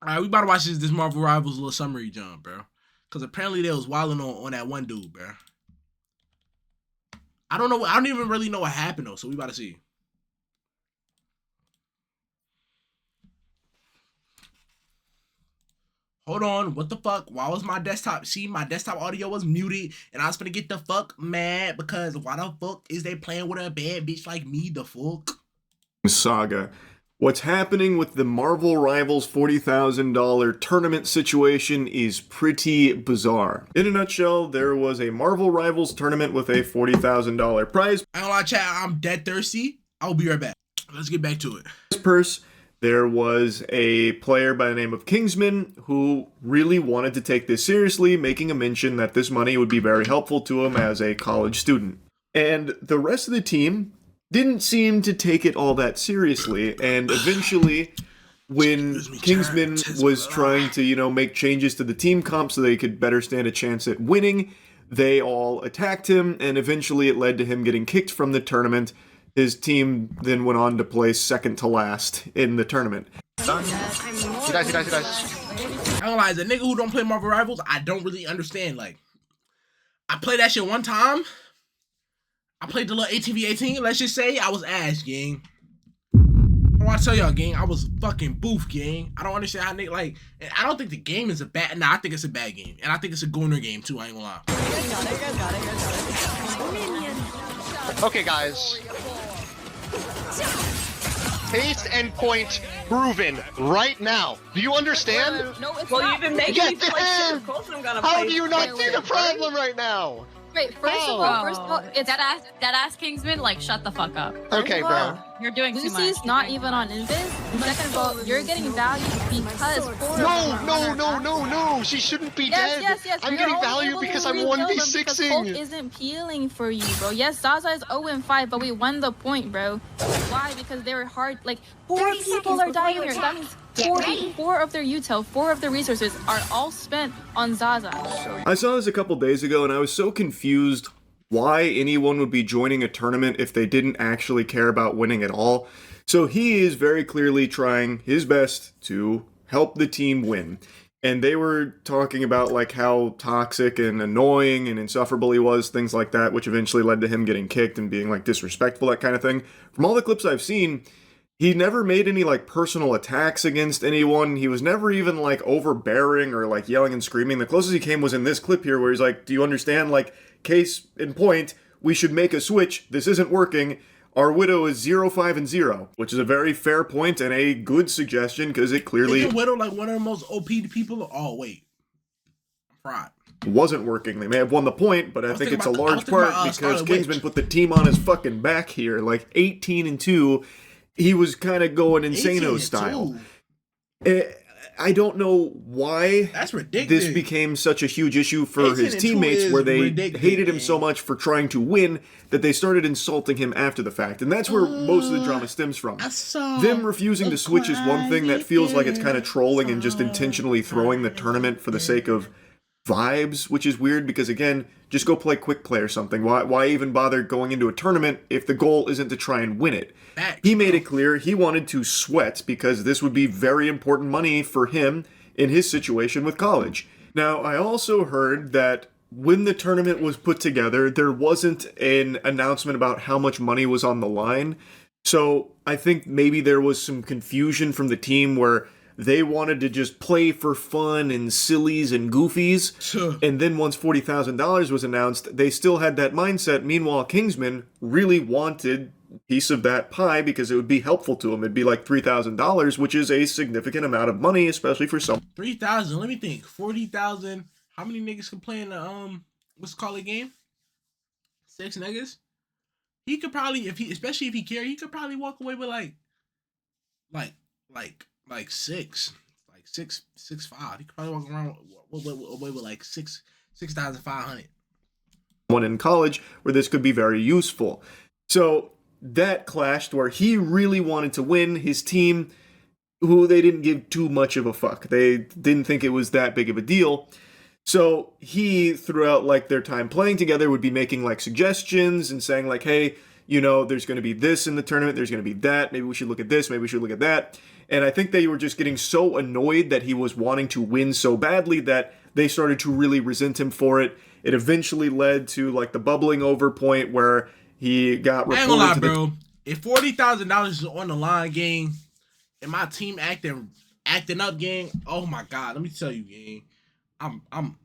All right, we about to watch this Marvel Rivals little summary jump, bro. Because apparently they was wilding on that one dude, bro. I don't know. I don't even really know what happened though. So we about to see. Hold on, what the fuck? Why was my desktop? See, my desktop audio was muted, and I was gonna get the fuck mad because why the fuck is they playing with a bad bitch like me? The fuck saga. What's happening with the Marvel Rivals $40,000 tournament situation is pretty bizarre. In a nutshell, there was a Marvel Rivals tournament with a $40,000 prize. I don't lie, chat. I'm dead thirsty. I'll be right back. Let's get back to it. Purse. There was a player by the name of Kingsman who really wanted to take this seriously, making a mention that this money would be very helpful to him as a college student. And the rest of the team didn't seem to take it all that seriously, and eventually when Kingsman was trying to, make changes to the team comp so they could better stand a chance at winning, they all attacked him, and eventually it led to him getting kicked from the tournament. His team then went on to place second to last in the tournament. He dies. I don't lie, as a nigga who don't play Marvel Rivals, I don't really understand. Like, I played that shit one time. I played the little 18v18. Let's just say I was ass, gang. I want to tell y'all, gang, I was fucking boof, gang. I don't understand how nigga, like, and I don't think the game is a bad, nah, I think it's a bad game. And I think it's a Gooner game, too, I ain't gonna lie. Okay, guys. Taste and point proven right now. Do you understand? No, it's well, you've been making me play circles. How do you not see the problem right now? Wait, first of all, it's that ass Kingsman, like, shut the fuck up. Okay, bro. You're doing too much. Lucy's not even on Invis. Second of all, you're getting value because No. She shouldn't be dead. Yes. I'm getting value because I'm 1v6ing. Hulk isn't peeling for you, bro. Yes, Zaza is 0-5, but we won the point, bro. Why? Because they were hard. Like, 4 people are dying here. That means 4 of their util, 4 of their resources are all spent on Zaza. I saw this a couple days ago, and I was so confused why anyone would be joining a tournament if they didn't actually care about winning at all. So he is very clearly trying his best to help the team win. And they were talking about like how toxic and annoying and insufferable he was, things like that, which eventually led to him getting kicked and being like disrespectful, that kind of thing. From all the clips I've seen, he never made any like personal attacks against anyone. He was never even like overbearing or like yelling and screaming. The closest he came was in this clip here where he's like, do you understand? Like, case in point, we should make a switch. This isn't working. Our Widow is 0-5-0, which is a very fair point and a good suggestion because it clearly Isn't Widow like one of the most OP people. Oh wait, right. Wasn't working. They may have won the point, but I think it's a large part because Kingsman put the team on his fucking back here, like 18-2. He was kind of going Insano style. I don't know why that's ridiculous. This became such a huge issue for his teammates where they hated him so much for trying to win that they started insulting him after the fact. And that's where most of the drama stems from. Them refusing to switch is one thing that feels like it's kind of trolling and just intentionally throwing the tournament for the sake of vibes, which is weird because, again, just go play quick play or something. Why even bother going into a tournament if the goal isn't to try and win it? He made it clear he wanted to sweat because this would be very important money for him in his situation with college. Now, I also heard that when the tournament was put together, there wasn't an announcement about how much money was on the line. So I think maybe there was some confusion from the team where they wanted to just play for fun and sillies and goofies. And then once $40,000 was announced, they still had that mindset. Meanwhile, Kingsman really wanted a piece of that pie because it would be helpful to him. It'd be like $3,000, which is a significant amount of money, especially for some. 3,000. Let me think. 40,000. How many niggas can play in the what's it called a game? 6 niggas. He could probably, especially if he cared, he could probably walk away with like 6,500. He could probably walk around away with like 6,500. One in college where this could be very useful. So that clashed where he really wanted to win. His team, who they didn't give too much of a fuck. They didn't think it was that big of a deal. So he, throughout like their time playing together, would be making like suggestions and saying like, hey, there's going to be this in the tournament. There's going to be that. Maybe we should look at this. Maybe we should look at that. And I think they were just getting so annoyed that he was wanting to win so badly that they started to really resent him for it. It eventually led to like the bubbling over point where he got reported. I ain't gonna lie, bro. If $40,000 is on the line, gang, and my team acting up, gang, oh my God, let me tell you, gang, I'm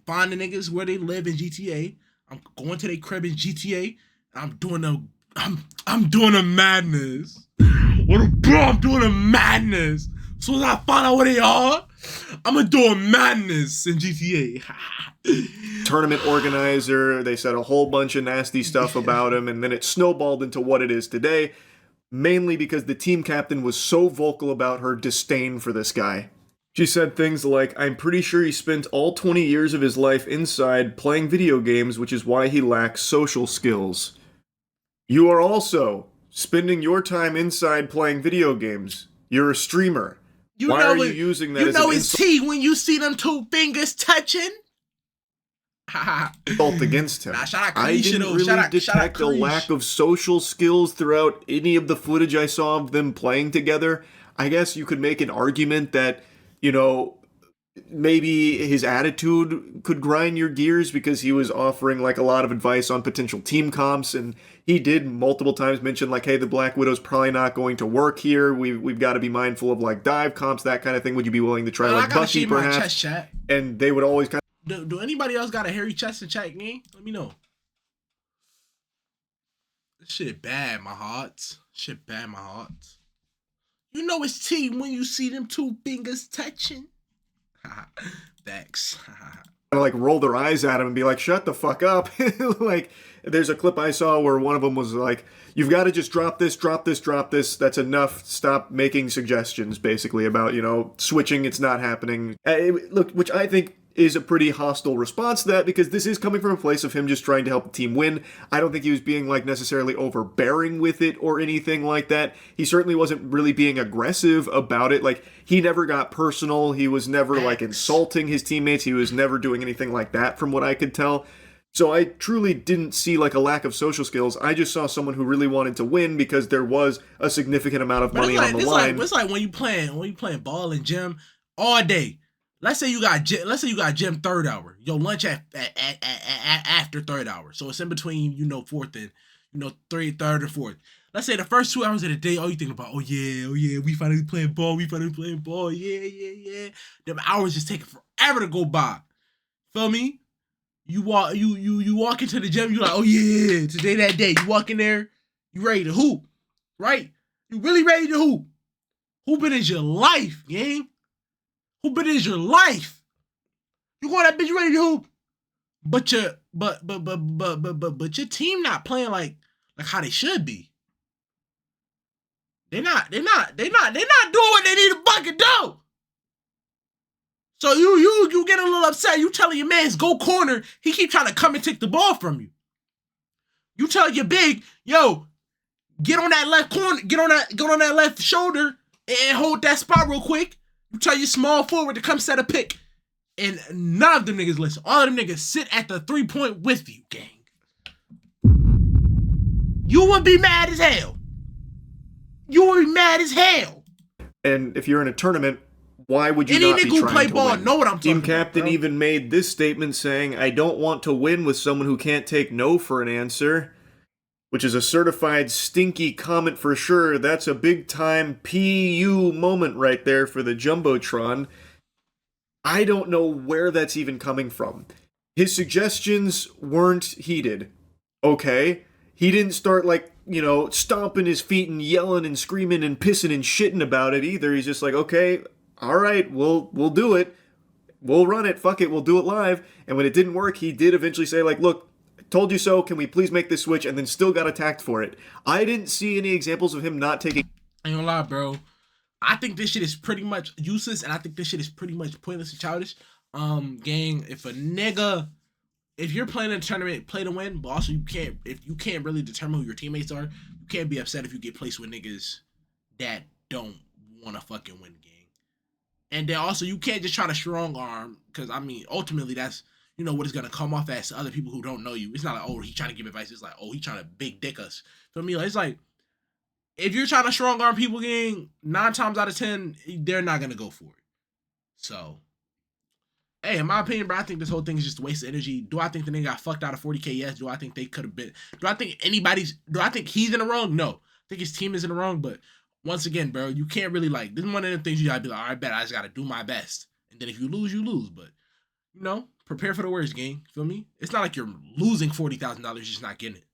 finding niggas where they live in GTA. I'm going to their crib in GTA. I'm doing a madness. I'm doing a madness. As soon as I find out where they are, I'm gonna do a madness in GTA. Tournament organizer, they said a whole bunch of nasty stuff about him, and then it snowballed into what it is today, mainly because the team captain was so vocal about her disdain for this guy. She said things like, "I'm pretty sure he spent all 20 years of his life inside playing video games, which is why he lacks social skills. You are also spending your time inside playing video games. You're a streamer. Why are you using that as an it's T when you see them two fingers touching?" Insult against him. Nah, shout out I didn't really detect a lack of social skills throughout any of the footage I saw of them playing together. I guess you could make an argument that, you know, maybe his attitude could grind your gears because he was offering like a lot of advice on potential team comps, and he did multiple times mention like, hey, the Black Widow's probably not going to work here. We've got to be mindful of like dive comps, that kind of thing. Would you be willing to try like Bucky perhaps? Chat. And they would always kind of... Do anybody else got a hairy chest in chat, gang? Let me know. This shit bad, my heart. Shit bad, my heart. You know it's T when you see them two fingers touching. Thanks. like roll their eyes at him and be like, shut the fuck up. Like, there's a clip I saw where one of them was like, you've got to just drop this. That's enough. Stop making suggestions, basically, about, you know, switching. It's not happening. Look, which I think is a pretty hostile response to that, because this is coming from a place of him just trying to help the team win. I don't think he was being like necessarily overbearing with it or anything like that. He certainly wasn't really being aggressive about it. Like, he never got personal. He was never like insulting his teammates. He was never doing anything like that from what I could tell. So I truly didn't see like a lack of social skills. I just saw someone who really wanted to win because there was a significant amount of money on the line. It's like when you playing ball in gym all day. Let's say you got gym third hour. Your lunch after third hour. So it's in between, you know, fourth and, you know, third and fourth. Let's say the first 2 hours of the day, all you think about, oh yeah, we finally playing ball, yeah. Them hours just taking forever to go by. Feel me? You walk into the gym, you're like, oh yeah, today that day. You walk in there, you ready to hoop, right? You really ready to hoop. Hooping is your life, gang. Hooping is your life. You go that bitch, you ready to hoop, but your team not playing like how they should be. They're not doing what they need to fucking do. So you get a little upset. You telling your man's go corner. He keep trying to come and take the ball from you. You tell your big, yo, get on that left corner, get on that left shoulder and hold that spot real quick. You tell your small forward to come set a pick. And none of them niggas listen. All of them niggas sit at the 3-point with you, gang. You would be mad as hell. You would be mad as hell. And if you're in a tournament, why would you not be trying to win? Any nigga who play ball know what I'm talking about. Team captain even made this statement saying, I don't want to win with someone who can't take no for an answer, which is a certified stinky comment for sure. That's a big time PU moment right there for the Jumbotron. I don't know where that's even coming from. His suggestions weren't heeded. Okay? He didn't start like, you know, stomping his feet and yelling and screaming and pissing and shitting about it either. He's just like, okay, all right, we'll do it. We'll run it. Fuck it. We'll do it live. And when it didn't work, he did eventually say like, look, told you so, can we please make this switch, and then still got attacked for it. I didn't see any examples of him not taking... I ain't gonna lie, bro. I think this shit is pretty much useless, and I think this shit is pretty much pointless and childish. Gang, if you're playing a tournament, play to win, but also if you can't really determine who your teammates are, you can't be upset if you get placed with niggas that don't want to fucking win, gang. And then also, you can't just try to strong arm, because, I mean, ultimately, that's, you know, what it's going to come off as to other people who don't know you. It's not like, oh, he's trying to give advice. It's like, oh, he's trying to big dick us. For me, like, it's like, if you're trying to strong arm people, gang, 9 times out of 10, they're not gonna go for it. So, hey, in my opinion, bro, I think this whole thing is just a waste of energy. Do I think the nigga got fucked out of 40K? Yes. Do I think they could have been? Do I think he's in the wrong? No. I think his team is in the wrong, but once again, bro, you can't really like, this is one of the things you gotta be like, all right, bet, I just gotta do my best. And then if you lose, you lose. But, you know, prepare for the worst, gang. Feel me? It's not like you're losing $40,000, you're just not getting it.